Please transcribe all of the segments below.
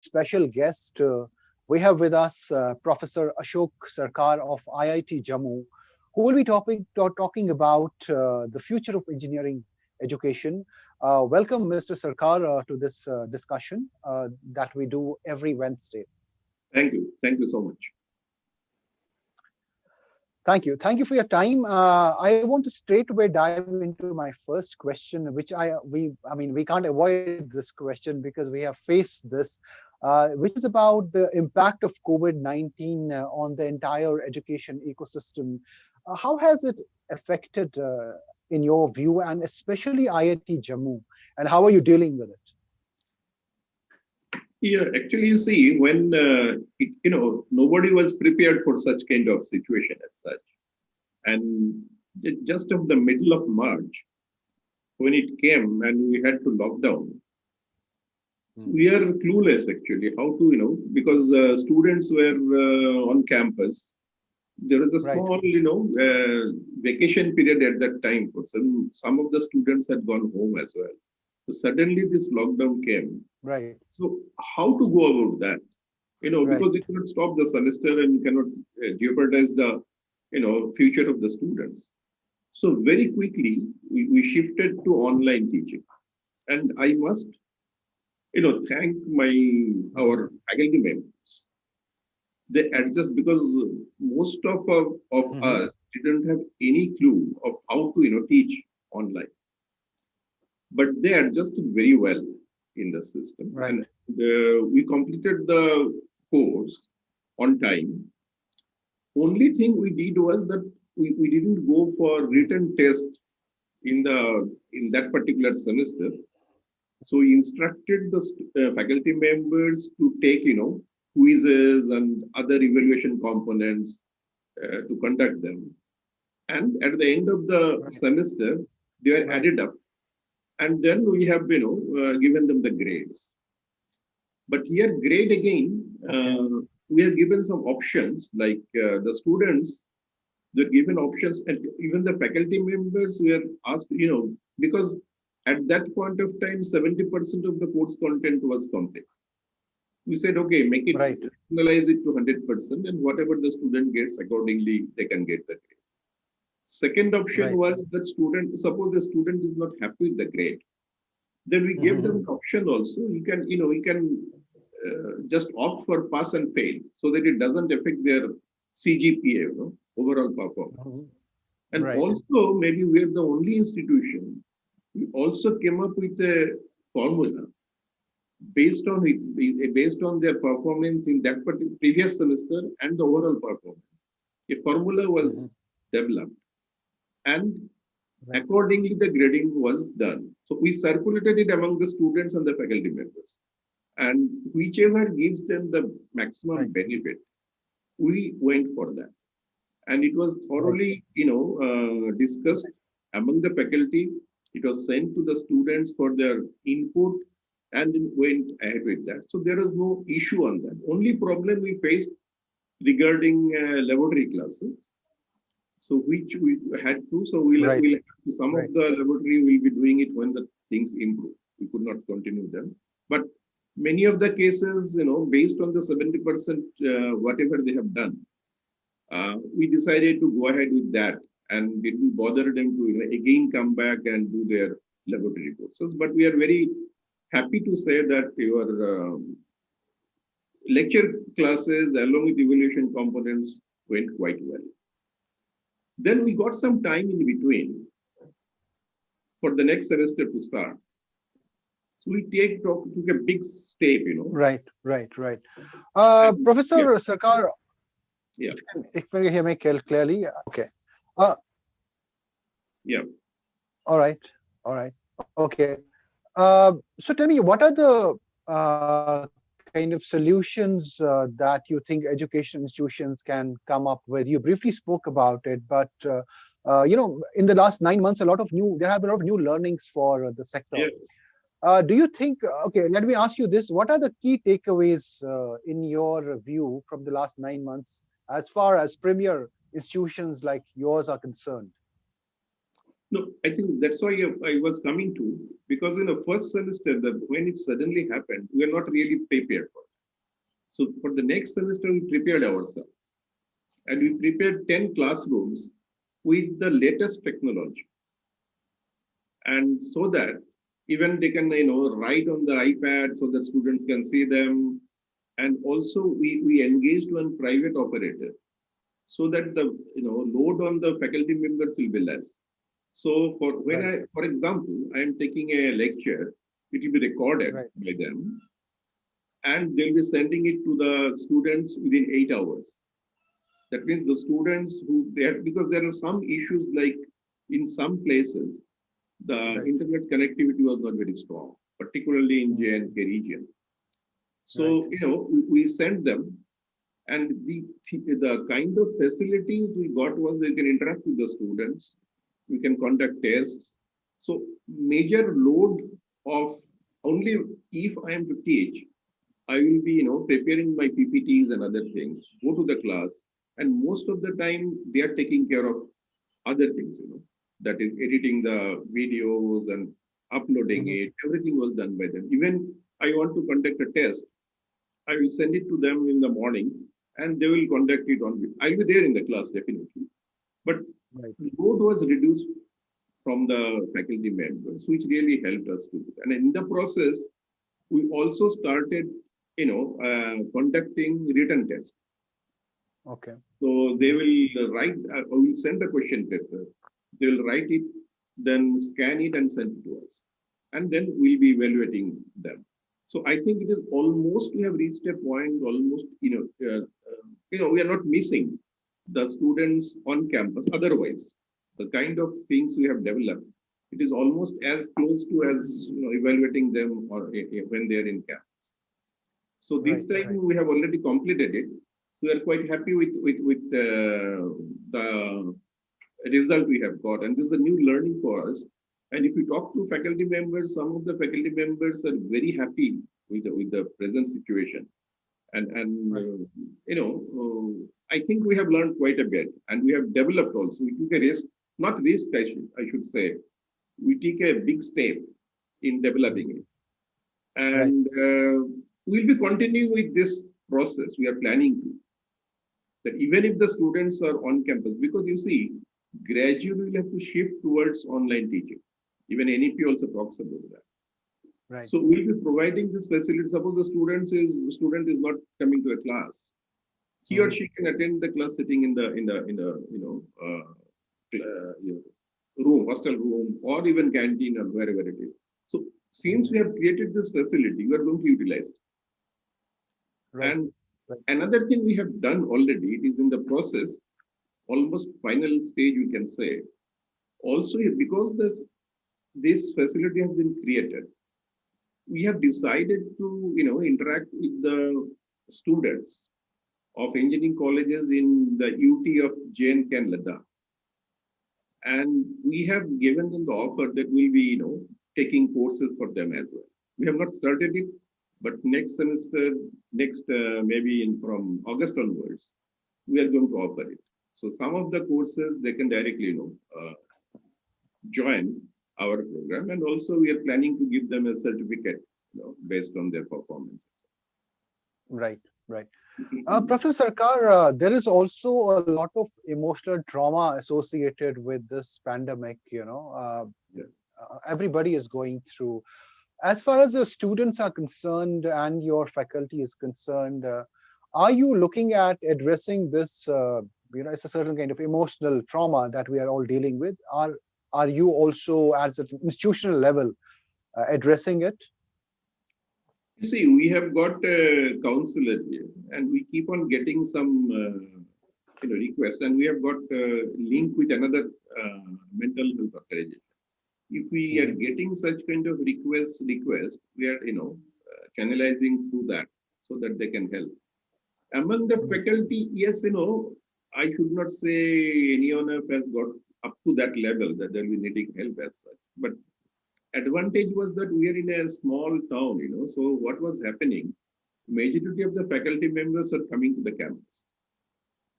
special guest. We have with us Professor Ashok Sarkar of IIT Jammu, who will be talking about the future of engineering education. Welcome, Mr. Sarkar, to this discussion that we do every Wednesday. Thank you. Thank you so much. Thank you. Thank you for your time. I want to straight away dive into my first question, which we can't avoid this question because we have faced this, which is about the impact of COVID-19 on the entire education ecosystem. How has it affected, in your view, and especially IIT Jammu, and how are you dealing with it? Yeah, actually, you see, when nobody was prepared for such kind of situation as such, and just of the middle of March, when it came and we had to lock down, we are clueless actually how to because students were on campus. There was a small vacation period at that time for some of the students had gone home as well. So suddenly this lockdown came. Right. So how to go about that? Because it cannot stop the semester and cannot jeopardize the future of the students. So very quickly we shifted to online teaching, and I must thank our faculty members. They adjust because most of us didn't have any clue of how to teach online, but they adjusted very well in the system, and we completed the course on time. Only thing we did was that we didn't go for written test in that particular semester. So we instructed the faculty members to take quizzes and other evaluation components to conduct them, and at the end of the semester they are added up, and then we have given them the grades. But here grade again, we have given some options, like the students, they're given options, and even the faculty members were asked, because at that point of time, 70% of the course content was complete. We said, okay, make it, analyze it to 100%, and whatever the student gets, accordingly, they can get the grade. Second option was that suppose the student is not happy with the grade, then we gave them the option also. You can just opt for pass and fail, so that it doesn't affect their CGPA, overall performance. And also, maybe we're the only institution. We also came up with a formula based on their performance in that particular previous semester and the overall performance. A formula was developed, and accordingly the grading was done. So we circulated it among the students and the faculty members, and whichever gives them the maximum benefit, we went for that. And it was thoroughly discussed among the faculty. It was sent to the students for their input, and then went ahead with that. So there was no issue on that. Only problem we faced regarding laboratory classes, so which we had to. So we'll have to, some of the laboratory will be doing it when the things improve. We could not continue them, but many of the cases, based on the 70% whatever they have done, we decided to go ahead with that, and didn't bother them to again come back and do their laboratory courses. But we are very happy to say that your lecture classes along with evaluation components went quite well. Then we got some time in between for the next semester to start. So we took a big step, Right. Professor Sarkar, if you hear me clearly, okay. Yeah. All right. Okay. So tell me, what are the kind of solutions that you think education institutions can come up with? You briefly spoke about it, but in the last 9 months, there have been a lot of new learnings for the sector. Yeah. Do you think? Okay, let me ask you this: what are the key takeaways in your view from the last 9 months, as far as premier institutions like yours are concerned? No, I think that's why I was coming to, because in the first semester, when it suddenly happened, we are not really prepared for it. So for the next semester, we prepared ourselves and we prepared 10 classrooms with the latest technology. And so that even they can, write on the iPad so that students can see them. And also we engaged one private operator so that the load on the faculty members will be less. So for example, I am taking a lecture, it will be recorded by them, and they'll be sending it to the students within 8 hours. That means the students who there, because there are some issues like in some places, the internet connectivity was not very strong, particularly in J&K region. So, we sent them, and the kind of facilities we got was they can interact with the students, we can conduct tests. So major load of only if I am to teach, I will be, preparing my PPTs and other things, go to the class, and most of the time they are taking care of other things, that is editing the videos and uploading it. Everything was done by them. Even I want to conduct a test, I will send it to them in the morning and they will conduct it on. I'll be there in the class definitely. But load was reduced from the faculty members, which really helped us to do. And in the process, we also started, conducting written tests. Okay. So they will write, we will send the question paper. They will write it, then scan it and send it to us. And then we'll be evaluating them. So I think it is almost, we have reached a point almost, we are not missing the students on campus. Otherwise, the kind of things we have developed, it is almost as close to as evaluating them or when they are in campus. So this time we have already completed it. So we are quite happy with the result we have got. And this is a new learning for us. And if you talk to faculty members, some of the faculty members are very happy with the present situation. And I think we have learned quite a bit, and we have developed also. We took a risk, not risk, I should say. We take a big step in developing it. And we'll be continuing with this process. We are planning to. That even if the students are on campus, because you see, gradually we'll have to shift towards online teaching. Even NEP also talks about that. So we'll be providing this facility. Suppose the student is not coming to a class, he or she can attend the class sitting in the room, hostel room, or even canteen or wherever it is. So since we have created this facility, we are going to utilize it. And another thing we have done already, it is in the process, almost final stage, we can say. Also, because this facility has been created, we have decided to interact with the students of engineering colleges in the UT of J&K and Ladakh. And we have given them the offer that we'll be taking courses for them as well. We have not started it, but next semester, maybe from August onwards, we are going to offer it. So some of the courses they can directly join our program, and also we are planning to give them a certificate based on their performance. Right. Professor Sarkar, there is also a lot of emotional trauma associated with this pandemic. Everybody is going through. As far as your students are concerned and your faculty is concerned, are you looking at addressing this? It's a certain kind of emotional trauma that we are all dealing with. Are you also, as an institutional level, addressing it? You see, we have got a counselor here, and we keep on getting some requests, and we have got a link with another mental health organization. If we are getting such kind of requests, we are channelizing through that so that they can help. Among the faculty, yes, I should not say anyone has got up to that level that they'll be needing help as such. But advantage was that we are in a small town, so what was happening, majority of the faculty members are coming to the campus.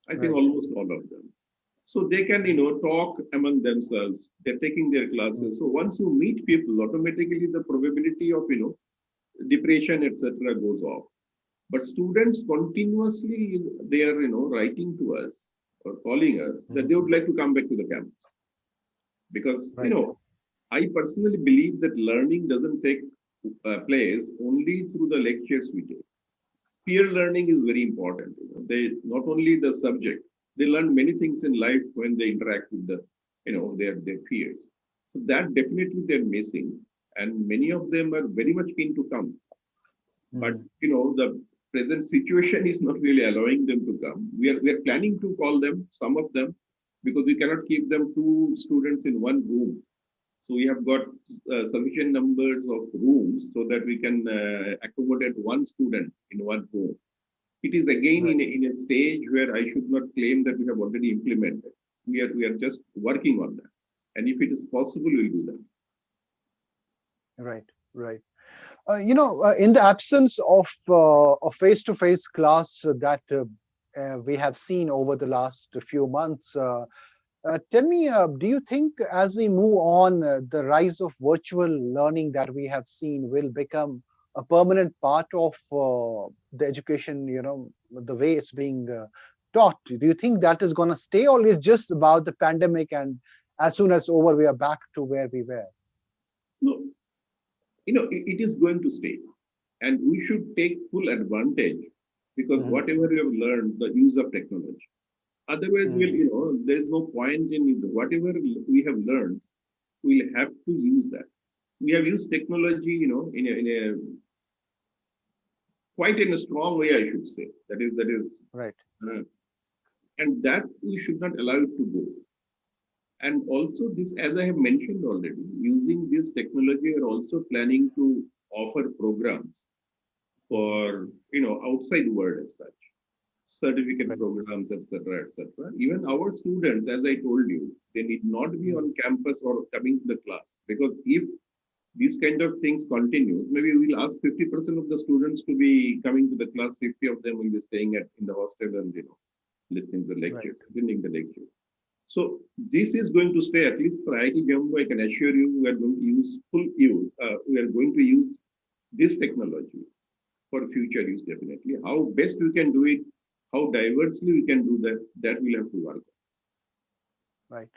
I think almost all of them. So they can, talk among themselves. They're taking their classes. So once you meet people, automatically the probability of, depression, etc., goes off. But students continuously, they are, writing to us or calling us that they would like to come back to the campus. Because, Right. I personally believe that learning doesn't take place only through the lectures we take. Peer learning is very important. They not only the subject, they learn many things in life when they interact with their peers. So that definitely they're missing, and many of them are very much keen to come. But the present situation is not really allowing them to come. We are planning to call them, some of them, because we cannot keep them two students in one room. So we have got sufficient numbers of rooms so that we can accommodate one student in one room. It is again Right. in a stage where I should not claim that we have already implemented. We are just working on that. And if it is possible, we'll do that. Right. Right. In the absence of a face-to-face class that we have seen over the last few months, tell me, do you think as we move on, the rise of virtual learning that we have seen will become a permanent part of the education, the way it's being taught? Do you think that is going to stay, or is just about the pandemic and as soon as over, we are back to where we were? No, it is going to stay. And we should take full advantage because Hmm. whatever we have learned, the use of technology. Otherwise, Hmm. there is no point in it. Whatever we have learned, we'll have to use that. We have used technology, in a quite in a strong way, I should say. That is, Right. uh, and that we should not allow it to go. And also this, as I have mentioned already, using this technology, we are also planning to offer programs for outside world as such, certificate Right. programs, etc., etc. Even our students, as I told you, they need not be Mm. on campus or coming to the class, because if these kind of things continue, maybe we'll ask 50% of the students to be coming to the class, 50 of them will be staying in the hostel and listening to the Right. lecture, attending the lecture. So this is going to stay, at least for IIT Jammu. I can assure you, we are going to use full use. We are going to use this technology for future use, definitely. How best we can do it, how diversely we can do that, that we'll have to work. Right.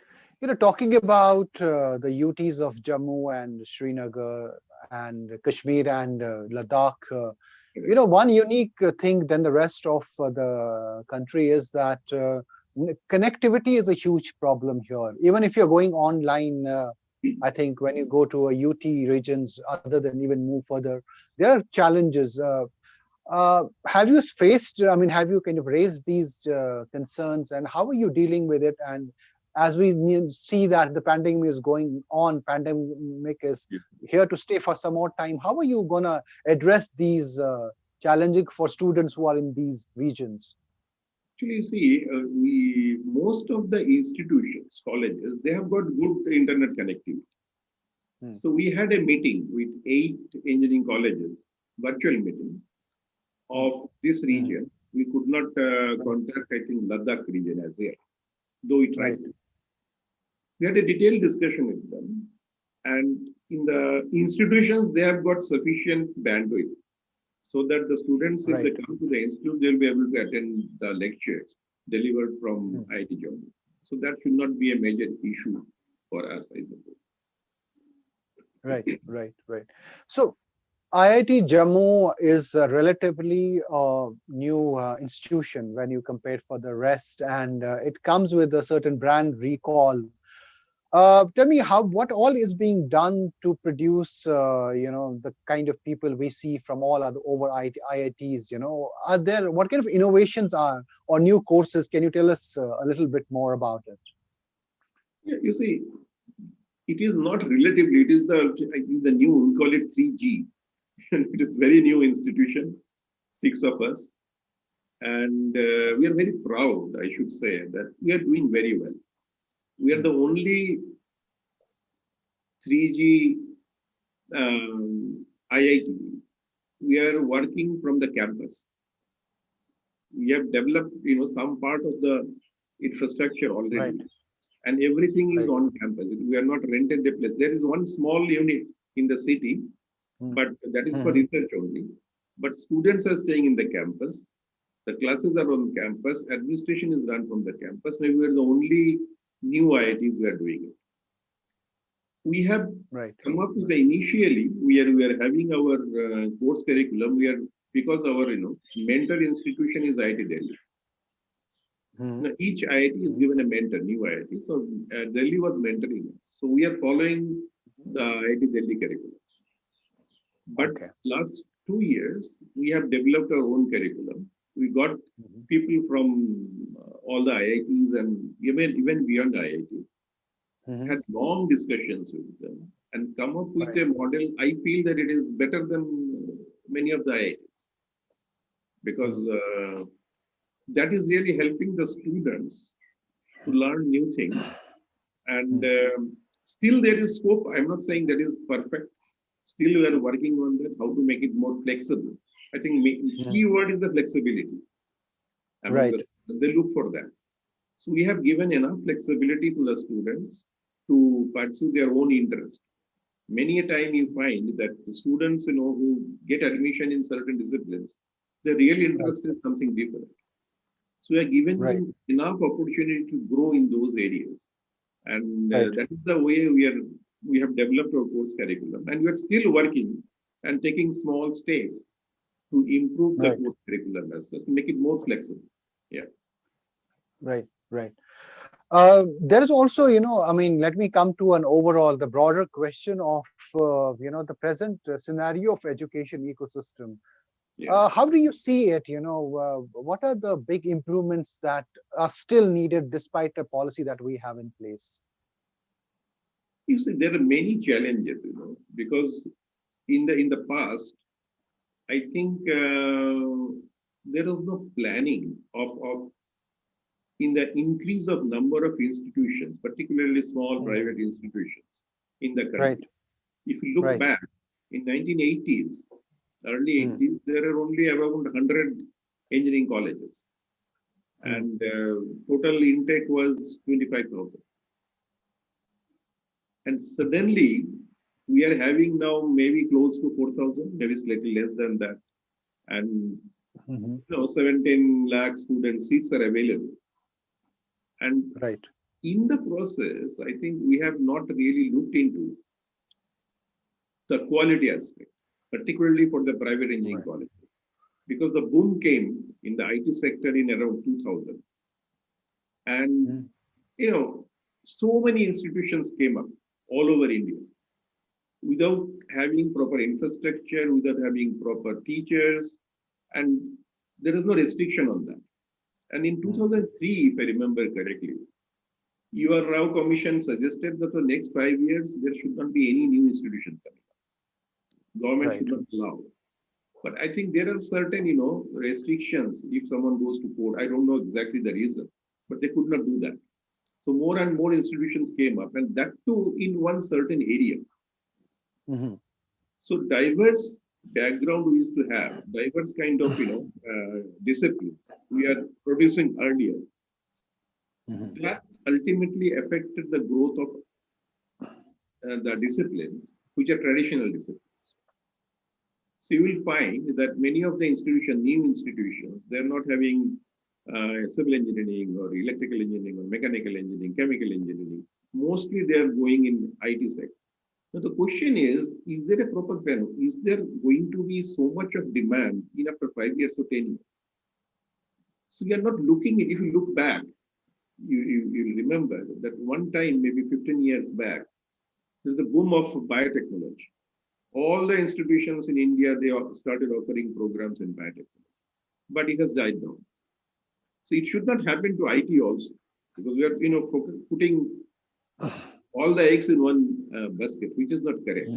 Talking about the UTs of Jammu and Srinagar and Kashmir and Ladakh, Correct. one unique thing than the rest of the country is that connectivity is a huge problem here. Even if you're going online, I think when you go to a UT regions, other than even move further, there are challenges. Have you faced, I mean, have you kind of raised these concerns, and how are you dealing with it? And as we see that the pandemic is going on, pandemic is Yeah. here to stay for some more time, how are you going to address these challenges for students who are in these regions? Actually, see, most of the institutions, colleges, they have got good internet connectivity. Hmm. So we had a meeting with 8 engineering colleges, virtual meeting Hmm. of this Hmm. region. We could not Right. contact, I think, Ladakh region as yet, though we tried Right. to. We had a detailed discussion with them. And in the institutions, they have got sufficient bandwidth so that the students, if they Right. come to the institute, they'll be able to attend the lectures delivered from Hmm. IIT Jammu. So that should not be a major issue for us, I suppose. Right. Right. Right. So IIT Jammu is a relatively new institution when you compare for the rest, and it comes with a certain brand recall. Tell me what all is being done to produce, the kind of people we see from all other over IITs. Are there what kind of innovations are or new courses? Can you tell us a little bit more about it? Yeah, you see, it is not relatively, it is I think the new, we call it 3G. It is very new institution, 6 of us. And we are very proud, I should say, that we are doing very well. We are Hmm. the only 3G IIT. We are working from the campus. We have developed, some part of the infrastructure Right. already, and everything is Right. on campus. We are not rented a place. There is one small unit in the city, Hmm. but that is for Hmm. research only. but students are staying in the campus. The classes are on campus. Administration is run from the campus. Maybe we're the only new IITs who are doing it. We have Right. come up with the initially we are having our course curriculum. We are because our mentor institution is IIT Delhi. Now, each IIT is given a mentor, new IIT. So Delhi was mentoring us. So we are following the IIT Delhi curriculum. But last 2 years, we have developed our own curriculum. We got people from all the IITs and even beyond IITs, had long discussions with them and come up with a model. I feel that it is better than many of the IITs because that is really helping the students to learn new things. And still there is scope. I'm not saying that is perfect. Still we are working on that, how to make it more flexible. I think key word is the flexibility. Right. They look for that. So we have given enough flexibility to the students to pursue their own interest. Many a time you find that the students, who get admission in certain disciplines, their real interest is something different. So we are giving them enough opportunity to grow in those areas. And that is the way we have developed our course curriculum. And we are still working and taking small steps to improve the course curriculum as such, to make it more flexible. Yeah. Right. There is also, let me come to an overall, the broader question of, the present scenario of education ecosystem. Yeah. How do you see it? What are the big improvements that are still needed despite the policy that we have in place? You see, there are many challenges, because in the past, I think there was no planning of in the increase of number of institutions, particularly small private institutions in the country. If you look back in 1980s, early 80s, there are only around 100 engineering colleges, and total intake was 25,000. And suddenly, we are having now maybe close to 4,000, maybe slightly less than that, and 17 lakh student seats are available. And in the process, I think we have not really looked into the quality aspect, particularly for the private engineering colleges, because the boom came in the IT sector in around 2000. And, so many institutions came up all over India without having proper infrastructure, without having proper teachers, and there is no restriction on that. And in 2003, if I remember correctly, your Rao Commission suggested that for the next 5 years, there should not be any new institution coming up. Government should not allow. But I think there are certain, restrictions. If someone goes to court, I don't know exactly the reason, but they could not do that. So more and more institutions came up, and that too in one certain area. So diverse background we used to have, diverse kind of, disciplines we are producing earlier. That ultimately affected the growth of the disciplines, which are traditional disciplines. So you will find that many of the new institutions, they're not having civil engineering or electrical engineering or mechanical engineering, chemical engineering. Mostly they are going in IT sector. Now the question is there a proper plan? Is there going to be so much of demand in after 5 years or 10 years? So we are not looking at, if you look back, you remember that one time, maybe 15 years back, there's a boom of biotechnology. All the institutions in India, they started offering programs in biotechnology, but it has died down. So it should not happen to IT also, because we are, putting all the eggs in one basket, which is not correct.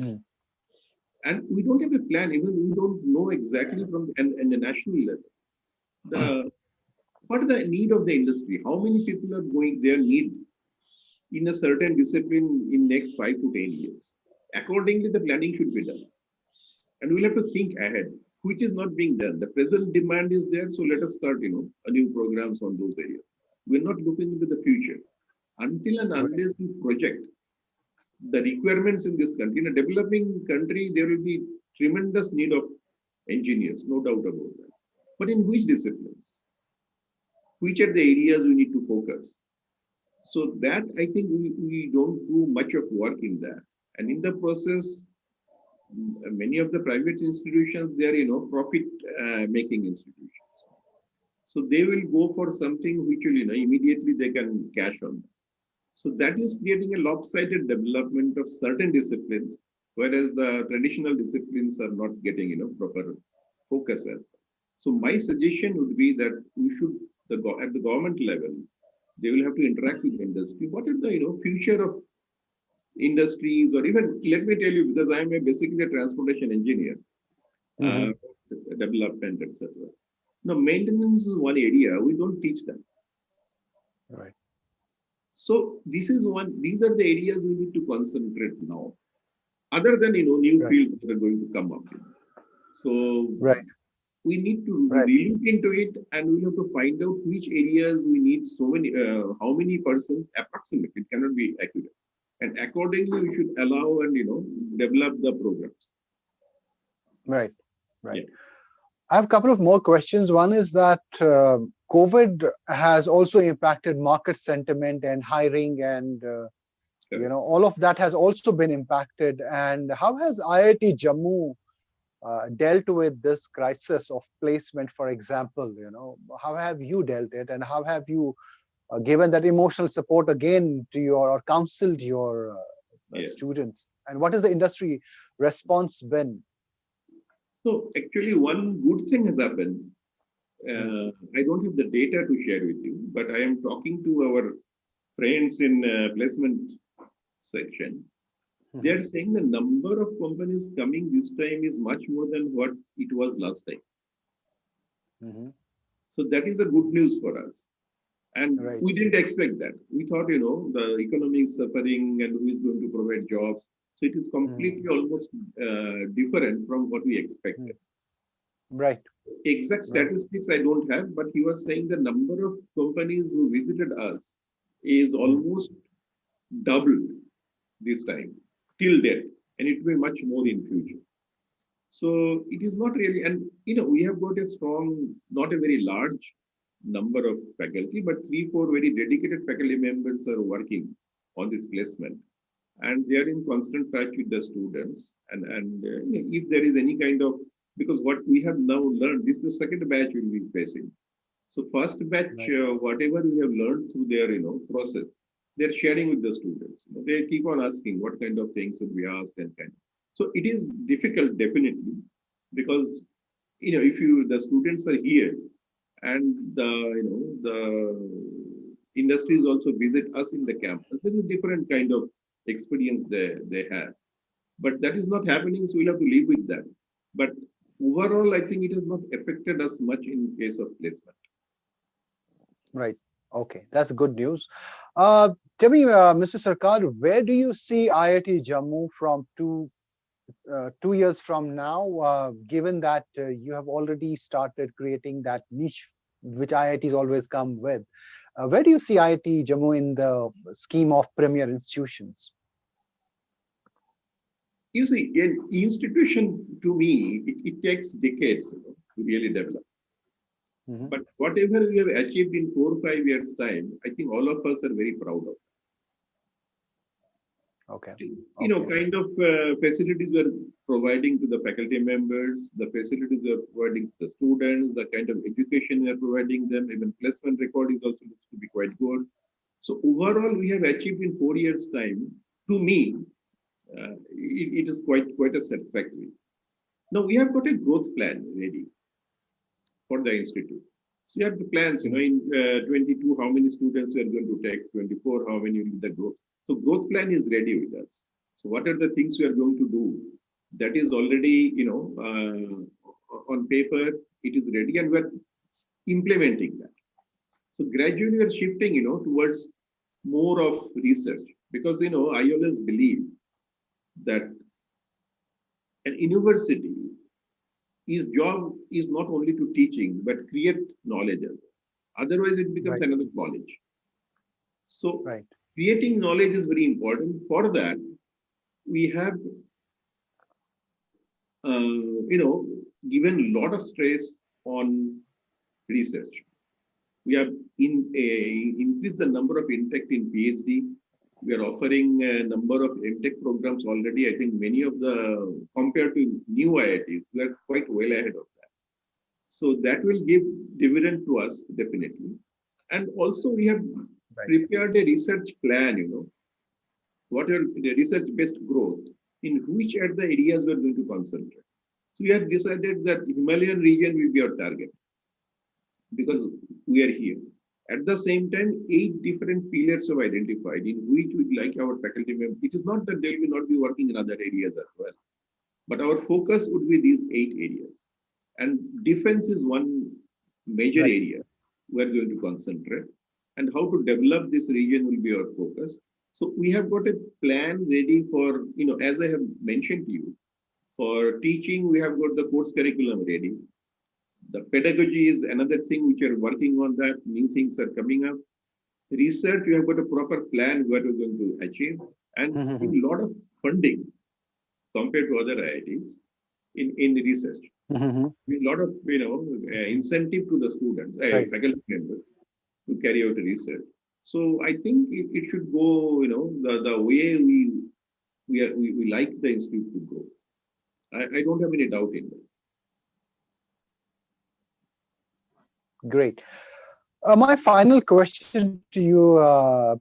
And we don't have a plan, even we don't know exactly from the national level, what is the need of the industry? How many people are going their need in a certain discipline in next 5 to 10 years? Accordingly, the planning should be done. And we'll have to think ahead, which is not being done. The present demand is there, so let us start, new programs on those areas. We're not looking into the future. Until and unless we project the requirements in this country, in a developing country, there will be tremendous need of engineers, no doubt about that. But in which disciplines? Which are the areas we need to focus? So that I think we don't do much of work in that. And in the process, many of the private institutions, they are, profit making institutions. So they will go for something which will, immediately they can cash on. So that is creating a lopsided development of certain disciplines, whereas the traditional disciplines are not getting, proper focus as. So my suggestion would be that we should, at the government level, they will have to interact with the industry. What is the, future of industries, or even, let me tell you, because I'm basically a transportation engineer, uh, development, etc. Now, maintenance is one area we don't teach them. Right. So this is one. These are the areas we need to concentrate now. Other than new Right. fields that are going to come up. So Right. we need to Right. relook into it, and we have to find out which areas we need so many, how many persons approximately. It cannot be accurate, and accordingly we should allow and develop the programs. Right. Right. Yeah. I have a couple of more questions. One is that COVID has also impacted market sentiment and hiring, and all of that has also been impacted. And how has IIT Jammu dealt with this crisis of placement, for example? How have you dealt it, and how have you given that emotional support again to your, or counseled your students? And what has the industry response been? So actually, one good thing has happened. I don't have the data to share with you, but I am talking to our friends in placement section. They are saying the number of companies coming this time is much more than what it was last time. So that is a good news for us. And Right. we didn't expect that. We thought, the economy is suffering and who is going to provide jobs. So it is completely almost different from what we expected. Right. Exact statistics I don't have, but he was saying the number of companies who visited us is almost doubled this time till date, and it will be much more in future. So it is not really, and we have got a strong, not a very large number of faculty, but 3-4 very dedicated faculty members are working on this placement, and they are in constant touch with the students. And if there is any kind of, because what we have now learned, this is the second batch we'll be facing. So first batch, whatever we have learned through their process, they're sharing with the students. They keep on asking what kind of things should be asked and kind. So it is difficult, definitely, because if the students are here, and the industries also visit us in the campus, there is a different kind of experience they have. But that is not happening, so we'll have to live with that. But overall, I think it has not affected us much in case of placement. Right. Okay, that's good news. Tell me, Mr. Sarkar, where do you see IIT Jammu from 2 years from now, given that you have already started creating that niche which IITs always come with? Where do you see IIT Jammu in the scheme of premier institutions? You see, an institution, to me, it takes decades to really develop. But whatever we have achieved in 4 or 5 years' time, I think all of us are very proud of. Okay. Kind of facilities we are providing to the faculty members, the facilities we are providing to the students, the kind of education we are providing them, even placement record is also looks to be quite good. So overall, we have achieved in 4 years' time. To me, it is quite a satisfactory. Now we have got a growth plan ready for the institute. So you have the plans, in 22, how many students we are going to take, 24, how many will be the growth. So growth plan is ready with us. So what are the things we are going to do? That is already, on paper, it is ready, and we're implementing that. So gradually we're shifting, towards more of research, because, I always believe that an university, his job is not only to teaching, but create knowledge. Otherwise, it becomes another college. So creating knowledge is very important. For that, we have, given a lot of stress on research. We have increased the number of intake in PhD. We are offering a number of MTech programs already. I think many of the, compared to new IITs, we are quite well ahead of that. So that will give dividend to us definitely. And also we have prepared a research plan, what are the research-based growth, in which are the areas we are going to concentrate. So we have decided that Himalayan region will be our target because we are here. At the same time, 8 different pillars have identified in which we like our faculty members. It is not that they will not be working in other areas as well, but our focus would be these 8 areas. And defense is one major area we are going to concentrate. And how to develop this region will be our focus. So we have got a plan ready for, as I have mentioned to you, for teaching, we have got the course curriculum ready. The pedagogy is another thing which are working on that. New things are coming up. Research, we have got a proper plan what we're going to achieve. And a lot of funding compared to other IITs in research. A lot of, incentive to the students, faculty members to carry out research. So I think it should go, the way we like the institute to go. I don't have any doubt in that. Great. My final question to you,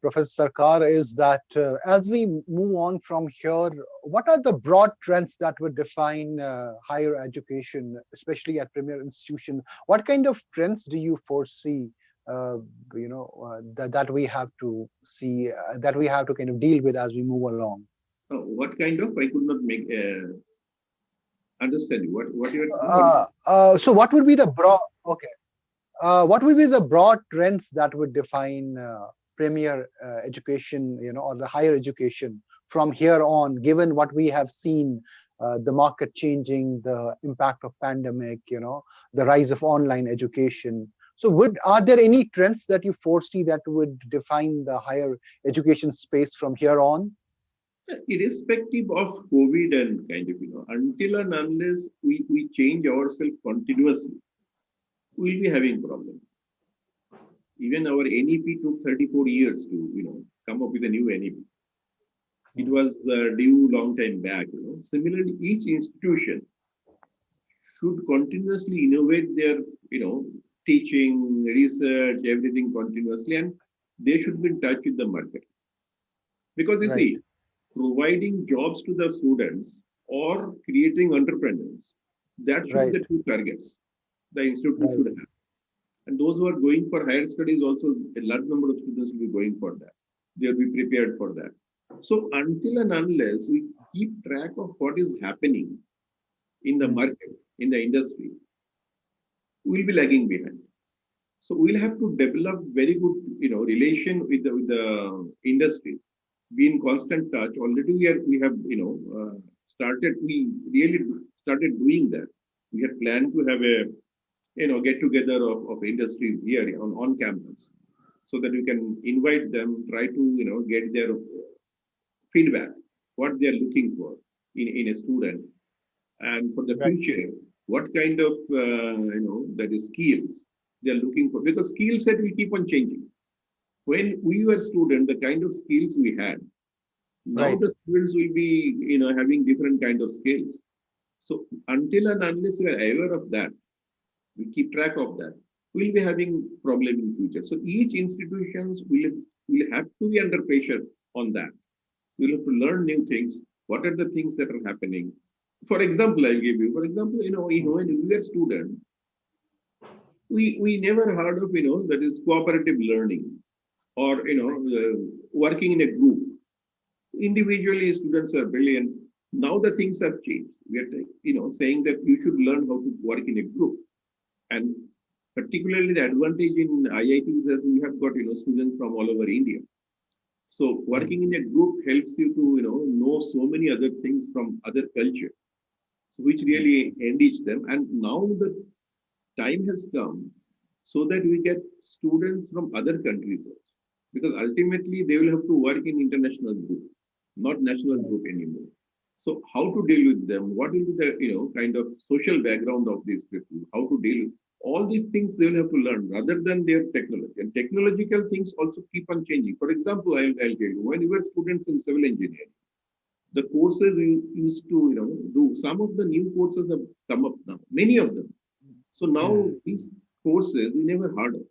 Professor Sarkar, is that as we move on from here, what are the broad trends that would define higher education, especially at premier institution? What kind of trends do you foresee, that we have to see, that we have to kind of deal with as we move along? What kind of? I could not make understand you. What you are saying? So what would be the broad? Okay. What would be the broad trends that would define premier education, or the higher education from here on, given what we have seen, the market changing, the impact of pandemic, the rise of online education? So are there any trends that you foresee that would define the higher education space from here on? Irrespective of COVID and kind of, until and unless we change ourselves continuously, we'll be having problems. Even our NEP took 34 years to, come up with a new NEP. It was due long time back. Similarly, each institution should continuously innovate their, teaching, research, everything continuously, and they should be in touch with the market. Because you see, providing jobs to the students or creating entrepreneurs, that should be the two targets the institute should have. And those who are going for higher studies also, a large number of students will be going for that. They'll be prepared for that. So until and unless we keep track of what is happening in the market, in the industry, we'll be lagging behind. So we'll have to develop very good, relation with the industry, be in constant touch. Already we have, we really started doing that. We had planned to have a, get together of industries here on campus, so that we can invite them, try to, get their feedback, what they are looking for in a student, and for the future, what kind of, that is skills they are looking for, because skill set will keep on changing. When we were students, the kind of skills we had, now the students will be, having different kind of skills. So until and unless we are aware of that, we keep track of that, we'll be having problem in future. So each institutions will have to be under pressure on that. We'll have to learn new things. What are the things that are happening? For example, I'll give you. For example, when we were student, we never heard of, that is cooperative learning, or, working in a group. Individually, students are brilliant. Now the things have changed. We are, saying that you should learn how to work in a group. And particularly the advantage in IIT is that we have got, students from all over India. So working in a group helps you to, know so many other things from other cultures, so which really enrich them. And now the time has come so that we get students from other countries also, because ultimately they will have to work in international group, not national group anymore. So how to deal with them? What will be the kind of social background of these people? How to deal with all these things they will have to learn rather than their technology. And technological things also keep on changing. For example, I'll tell you, when we were students in civil engineering, the courses we used to do, some of the new courses have come up now, many of them. So now these courses we never heard of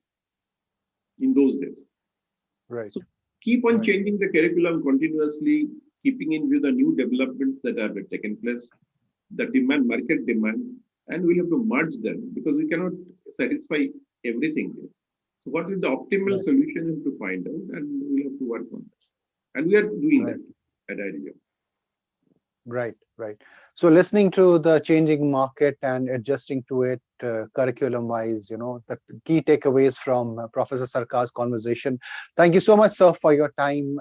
in those days. Right. So keep on changing the curriculum continuously, keeping in view the new developments that have taken place, the demand, market demand, and we have to merge them because we cannot satisfy everything here. So what is the optimal solution we have to find out, and we have to work on that. And we are doing that at IIT. Right, right. So listening to the changing market and adjusting to it curriculum-wise, the key takeaways from Professor Sarkar's conversation. Thank you so much, sir, for your time,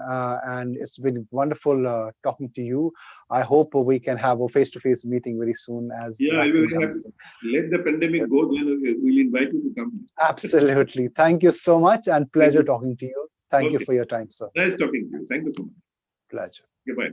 and it's been wonderful talking to you. I hope we can have a face-to-face meeting very soon as the I'll be vaccine very comes happy. in. Let the pandemic go, then we'll invite you to come. Absolutely. Thank you so much, and pleasure talking to you. Thank you Okay. for your time, sir. Nice talking to you. Thank you so much. Pleasure. Goodbye.